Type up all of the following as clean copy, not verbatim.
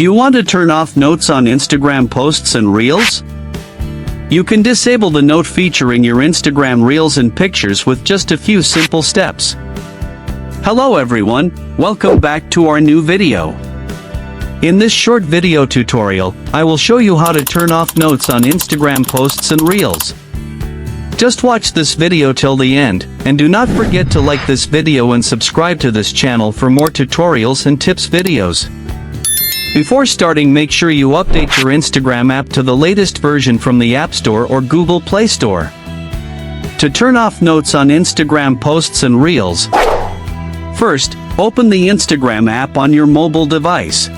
Do you want to turn off notes on Instagram posts and Reels? You can disable the note feature in your Instagram Reels and pictures with just a few simple steps. Hello everyone, welcome back to our new video. In this short video tutorial, I will show you how to turn off notes on Instagram posts and Reels. Just watch this video till the end, and do not forget to like this video and subscribe to this channel for more tutorials and tips videos. Before starting, make sure you update your Instagram app to the latest version from the App Store or Google Play Store. To turn off notes on Instagram posts and Reels, first, open the Instagram app on your mobile device.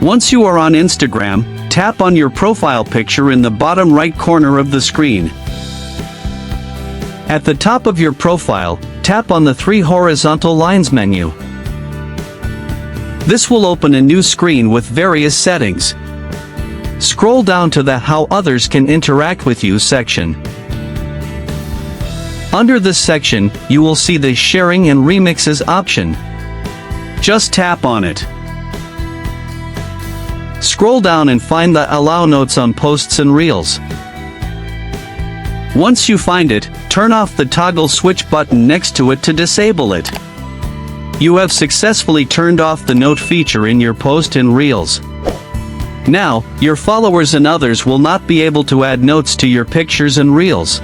Once you are on Instagram, tap on your profile picture in the bottom right corner of the screen. At the top of your profile, tap on the three horizontal lines menu. This will open a new screen with various settings. Scroll down to the How Others Can Interact With You section. Under this section, you will see the Sharing and Remixes option. Just tap on it. Scroll down and find the Allow Notes on Posts and Reels. Once you find it, turn off the toggle switch button next to it to disable it. You have successfully turned off the note feature in your post and Reels. Now, your followers and others will not be able to add notes to your pictures and Reels.